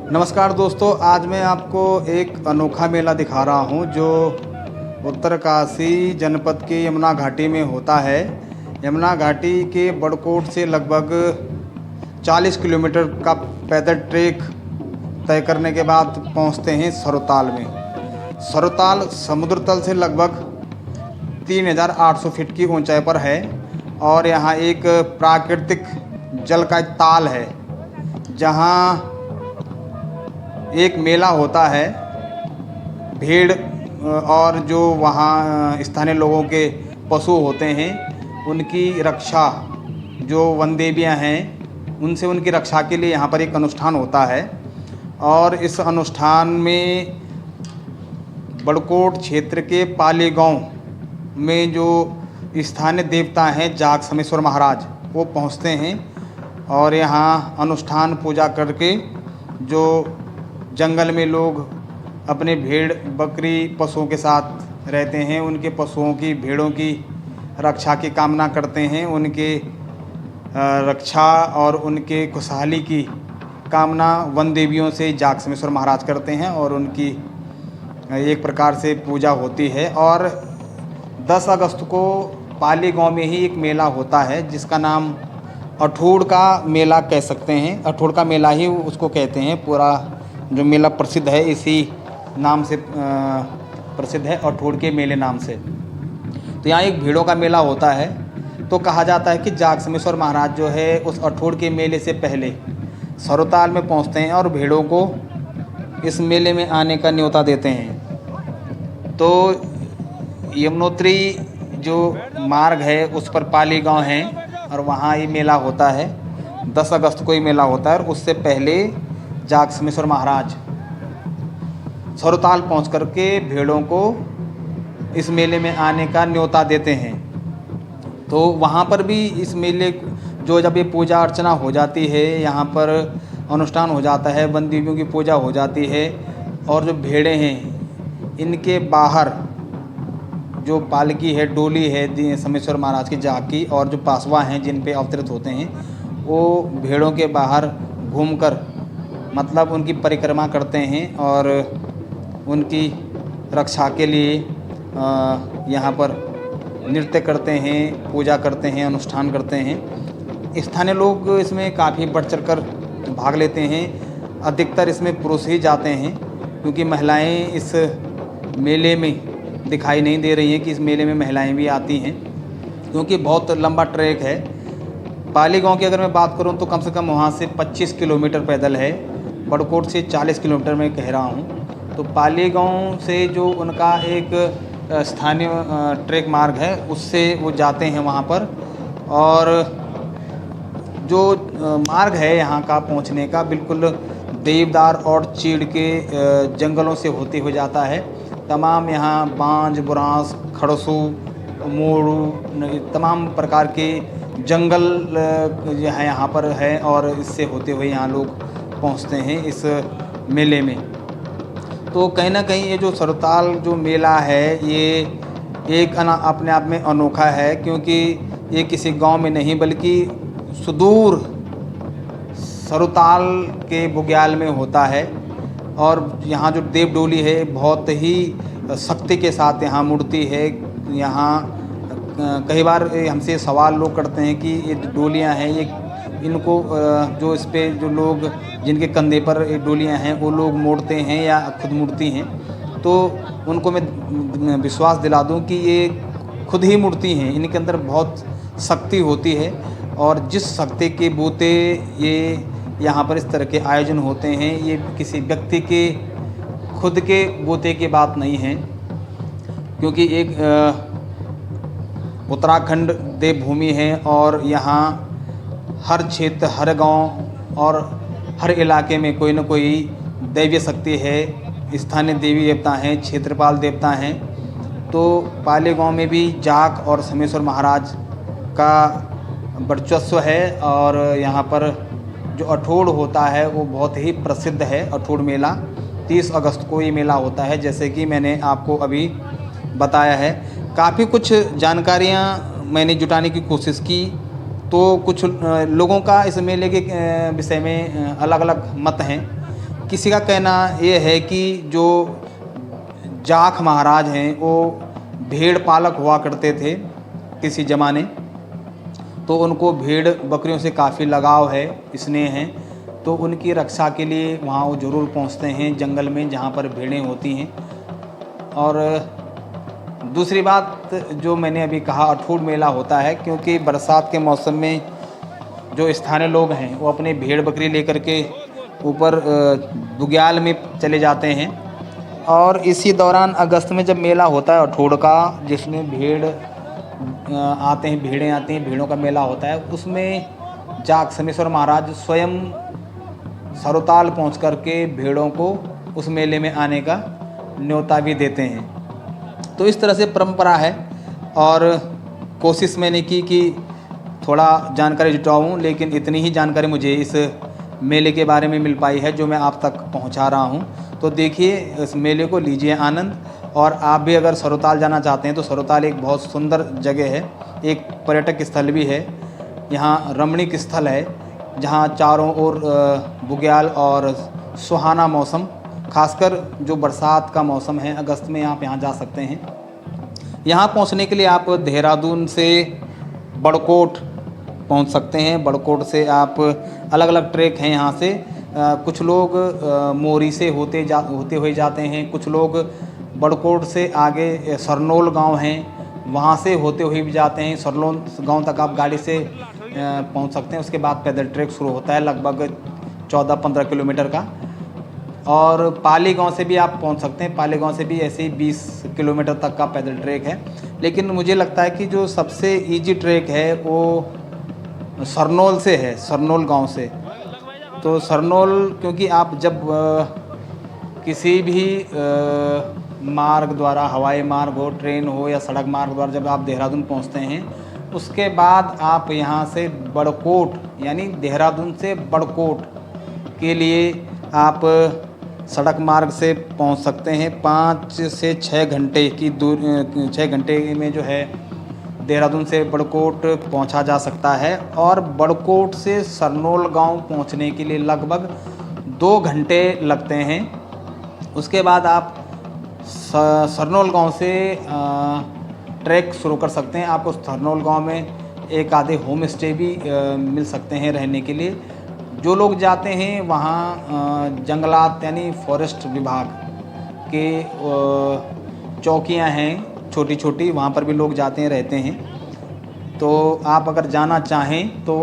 नमस्कार दोस्तों, आज मैं आपको एक अनोखा मेला दिखा रहा हूं जो उत्तरकाशी जनपद के यमुना घाटी में होता है। यमुना घाटी के बड़कोट से लगभग 40 किलोमीटर का पैदल ट्रैक तय करने के बाद पहुंचते हैं सरोताल में। सरोताल समुद्र तल से लगभग 3800 फीट की ऊंचाई पर है और यहाँ एक प्राकृतिक जल का ताल है जहाँ एक मेला होता है। भेड़ और जो वहाँ स्थानीय लोगों के पशु होते हैं उनकी रक्षा, जो वन देवियाँ हैं उनसे उनकी रक्षा के लिए यहाँ पर एक अनुष्ठान होता है। और इस अनुष्ठान में बड़कोट क्षेत्र के पाली गांव में जो स्थानीय देवता हैं जाग समेश्वर महाराज, वो पहुँचते हैं और यहाँ अनुष्ठान पूजा करके जो जंगल में लोग अपने भेड़ बकरी पशुओं के साथ रहते हैं, उनके पशुओं की भेड़ों की रक्षा की कामना करते हैं, उनके रक्षा और उनके खुशहाली की कामना वन देवियों से जाग समेश्वर महाराज करते हैं और उनकी एक प्रकार से पूजा होती है। और 10 अगस्त को पाली गांव में ही एक मेला होता है जिसका नाम अठोड़ का मेला कह सकते हैं। अठोड़ का मेला ही उसको कहते हैं। पूरा जो मेला प्रसिद्ध है इसी नाम से प्रसिद्ध है, अठोड़ के मेले नाम से। तो यहाँ एक भेड़ों का मेला होता है। तो कहा जाता है कि जाग समेश्वर महाराज जो है उस अठोड़ के मेले से पहले सरोताल में पहुँचते हैं और भेड़ों को इस मेले में आने का न्योता देते हैं। तो यमुनोत्री जो मार्ग है उस पर पाली गांव है और वहाँ ये मेला होता है। 10 अगस्त को ये मेला होता है और उससे पहले जाग समेश्वर महाराज सरोताल पहुँच करके भेड़ों को इस मेले में आने का न्योता देते हैं। तो वहाँ पर भी इस मेले जो जब ये पूजा अर्चना हो जाती है, यहाँ पर अनुष्ठान हो जाता है, वन देवियों की पूजा हो जाती है और जो भेड़ें हैं इनके बाहर जो पालकी है, डोली है समेश्वर महाराज की जाग की, और जो पासवा हैं जिन पे अवतरित होते हैं वो भेड़ों के बाहर घूमकर मतलब उनकी परिक्रमा करते हैं और उनकी रक्षा के लिए यहाँ पर नृत्य करते हैं, पूजा करते हैं, अनुष्ठान करते हैं। स्थानीय लोग इसमें काफ़ी बढ़ चढ़ कर भाग लेते हैं। अधिकतर इसमें पुरुष ही जाते हैं क्योंकि महिलाएं इस मेले में दिखाई नहीं दे रही हैं कि इस मेले में महिलाएं भी आती हैं, क्योंकि बहुत लंबा ट्रैक है। पाली गांव की अगर मैं बात करूं तो कम से कम वहां से 25 किलोमीटर पैदल है। बड़कोट से 40 किलोमीटर मैं कह रहा हूं। तो पाली गांव से जो उनका एक स्थानीय ट्रैक मार्ग है उससे वो जाते हैं वहां पर। और जो मार्ग है यहाँ का पहुँचने का बिल्कुल देवदार और चीड़ के जंगलों से होते हुए जाता है। तमाम यहाँ बांज, बुरांस, खड़सू, मोरू, तमाम प्रकार के जंगल जो है यहाँ पर है और इससे होते हुए यहाँ लोग पहुँचते हैं इस मेले में। तो कहीं ना कहीं ये जो सरोताल जो मेला है ये एक अपने आप में अनोखा है, क्योंकि ये किसी गांव में नहीं बल्कि सुदूर सरोताल के बुग्याल में होता है। और यहाँ जो देव डोली है बहुत ही शक्ति के साथ यहाँ मुड़ती है। यहाँ कई बार हमसे सवाल लोग करते हैं कि ये डोलियाँ हैं ये इनको जो इस पे जो लोग जिनके कंधे पर ये डोलियाँ हैं वो लोग मोड़ते हैं या खुद मुड़ती हैं। तो उनको मैं विश्वास दिला दूं कि ये खुद ही मुड़ती हैं, इनके अंदर बहुत शक्ति होती है। और जिस शक्ति के बूते ये यहाँ पर इस तरह के आयोजन होते हैं, ये किसी व्यक्ति के खुद के बूते की बात नहीं है, क्योंकि एक उत्तराखंड देवभूमि है और यहाँ हर क्षेत्र, हर गांव और हर इलाके में कोई न कोई दैवीय शक्ति है। स्थानीय देवी देवता हैं, क्षेत्रपाल देवता हैं। तो पाली गांव में भी जाग और समेश्वर महाराज का वर्चस्व है और यहाँ पर जो अठोड़ होता है वो बहुत ही प्रसिद्ध है। अठोड़ मेला 30 अगस्त को ये मेला होता है, जैसे कि मैंने आपको अभी बताया है। काफ़ी कुछ जानकारियाँ मैंने जुटाने की कोशिश की तो कुछ लोगों का इस मेले के विषय में अलग अलग मत हैं। किसी का कहना ये है कि जो जाख महाराज हैं वो भेड़ पालक हुआ करते थे किसी ज़माने, तो उनको भेड़ बकरियों से काफ़ी लगाव है, स्नेह है, तो उनकी रक्षा के लिए वहाँ वो ज़रूर पहुँचते हैं जंगल में जहाँ पर भेड़ें होती हैं। और दूसरी बात जो मैंने अभी कहा, अठूर मेला होता है, क्योंकि बरसात के मौसम में जो स्थानीय लोग हैं वो अपने भेड़ बकरी लेकर के ऊपर बुग्याल में चले जाते हैं। और इसी दौरान अगस्त में जब मेला होता है अठूर का, जिसमें भेड़ें आती हैं, भेड़ों का मेला होता है, उसमें जाग समेश्वर महाराज स्वयं सरोताल पहुंच कर के भेड़ों को उस मेले में आने का न्योता भी देते हैं। तो इस तरह से परंपरा है और कोशिश मैंने की कि थोड़ा जानकारी जुटाऊं, लेकिन इतनी ही जानकारी मुझे इस मेले के बारे में मिल पाई है जो मैं आप तक पहुंचा रहा हूं। तो देखिए, इस मेले को लीजिए आनंद। और आप भी अगर सरोताल जाना चाहते हैं तो सरोताल एक बहुत सुंदर जगह है, एक पर्यटक स्थल भी है। यहाँ रमणीक स्थल है जहाँ चारों ओर बुग्याल और सुहाना मौसम, खासकर जो बरसात का मौसम है अगस्त में आप यहाँ जा सकते हैं। यहाँ पहुँचने के लिए आप देहरादून से बड़कोट पहुँच सकते हैं। बड़कोट से आप अलग अलग ट्रैक हैं यहाँ से। कुछ लोग मोरी से होते हुए जाते हैं, कुछ लोग बड़कोट से आगे सरनोल गांव हैं वहाँ से होते हुए भी जाते हैं। सरनोल गांव तक आप गाड़ी से पहुँच सकते हैं। उसके बाद पैदल ट्रैक शुरू होता है लगभग 14-15 किलोमीटर का। और पाली गांव से भी आप पहुंच सकते हैं। पाली गांव से भी ऐसे ही 20 किलोमीटर तक का पैदल ट्रैक है। लेकिन मुझे लगता है कि जो सबसे इजी ट्रैक है वो सरनोल से है, सरनोल गांव से। तो सरनोल, क्योंकि आप जब किसी भी मार्ग द्वारा, हवाई मार्ग हो, ट्रेन हो या सड़क मार्ग द्वारा जब आप देहरादून पहुंचते हैं, उसके बाद आप यहां से बड़कोट, यानी देहरादून से बड़कोट के लिए आप सड़क मार्ग से पहुंच सकते हैं। 5 से 6 घंटे की दूर, 6 घंटे में जो है देहरादून से बड़कोट पहुंचा जा सकता है। और बड़कोट से सरनोल गांव पहुंचने के लिए लगभग 2 घंटे लगते हैं। उसके बाद आप सरनोल गांव से ट्रैक शुरू कर सकते हैं। आपको सरनोल गांव में एक आधे होम स्टे भी मिल सकते हैं रहने के लिए। जो लोग जाते हैं वहाँ जंगलात यानी फॉरेस्ट विभाग के चौकियाँ हैं छोटी छोटी, वहाँ पर भी लोग जाते हैं, रहते हैं। तो आप अगर जाना चाहें तो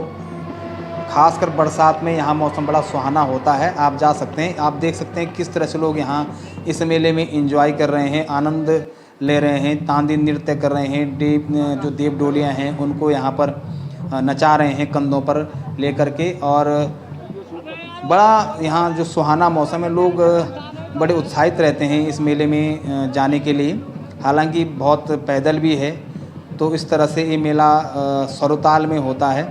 खासकर बरसात में यहाँ मौसम बड़ा सुहाना होता है, आप जा सकते हैं। आप देख सकते हैं किस तरह से लोग यहाँ इस मेले में एंजॉय कर रहे हैं, आनंद ले रहे हैं, तांदी नृत्य कर रहे हैं। जो देव डोलियाँ हैं उनको यहाँ पर नचा रहे हैं कंधों पर ले कर के। और बड़ा यहाँ जो सुहाना मौसम है, लोग बड़े उत्साहित रहते हैं इस मेले में जाने के लिए। हालांकि बहुत पैदल भी है। तो इस तरह से ये मेला सरोताल में होता है।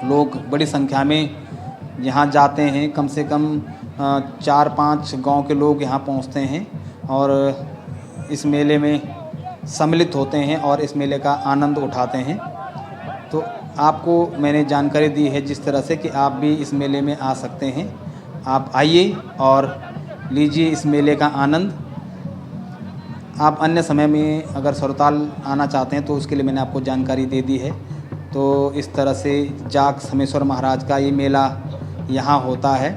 लोग बड़ी संख्या में यहाँ जाते हैं, कम से कम 4-5 गांव के लोग यहाँ पहुँचते हैं और इस मेले में सम्मिलित होते हैं और इस मेले का आनंद उठाते हैं। तो आपको मैंने जानकारी दी है जिस तरह से कि आप भी इस मेले में आ सकते हैं। आप आइए और लीजिए इस मेले का आनंद। आप अन्य समय में अगर सरोताल आना चाहते हैं तो उसके लिए मैंने आपको जानकारी दे दी है। तो इस तरह से जाग समेश्वर महाराज का ये मेला यहाँ होता है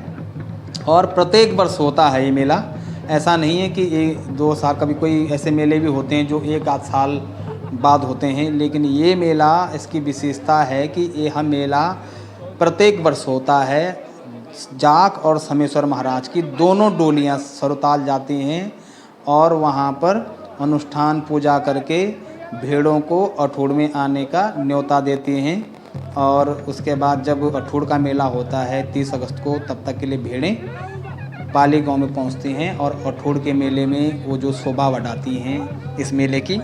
और प्रत्येक वर्ष होता है ये मेला। ऐसा नहीं है कि ये 2 साल, कभी कोई ऐसे मेले भी होते हैं जो 1-8 साल बाद होते हैं, लेकिन ये मेला, इसकी विशेषता है कि यह मेला प्रत्येक वर्ष होता है। जाग और समेश्वर महाराज की दोनों डोलियाँ सरोताल जाती हैं और वहाँ पर अनुष्ठान पूजा करके भेड़ों को अठूर में आने का न्योता देती हैं। और उसके बाद जब अठूर का मेला होता है 30 अगस्त को, तब तक के लिए भेड़ें पाली गांव में पहुंचती हैं और अठूर के मेले में वो जो शोभा बढ़ाती हैं इस मेले की।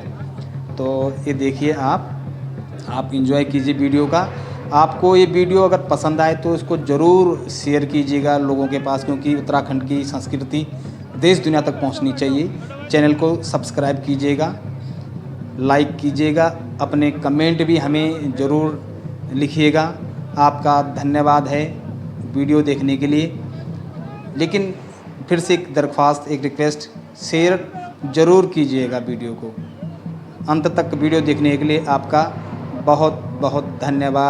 तो ये देखिए, आप एंजॉय कीजिए वीडियो का। आपको ये वीडियो अगर पसंद आए तो इसको ज़रूर शेयर कीजिएगा लोगों के पास, क्योंकि उत्तराखंड की संस्कृति देश दुनिया तक पहुंचनी चाहिए। चैनल को सब्सक्राइब कीजिएगा, लाइक कीजिएगा, अपने कमेंट भी हमें ज़रूर लिखिएगा। आपका धन्यवाद है वीडियो देखने के लिए। लेकिन फिर से एक दरख्वास्त, एक रिक्वेस्ट, शेयर ज़रूर कीजिएगा वीडियो को। अंत तक वीडियो देखने के लिए आपका बहुत बहुत धन्यवाद।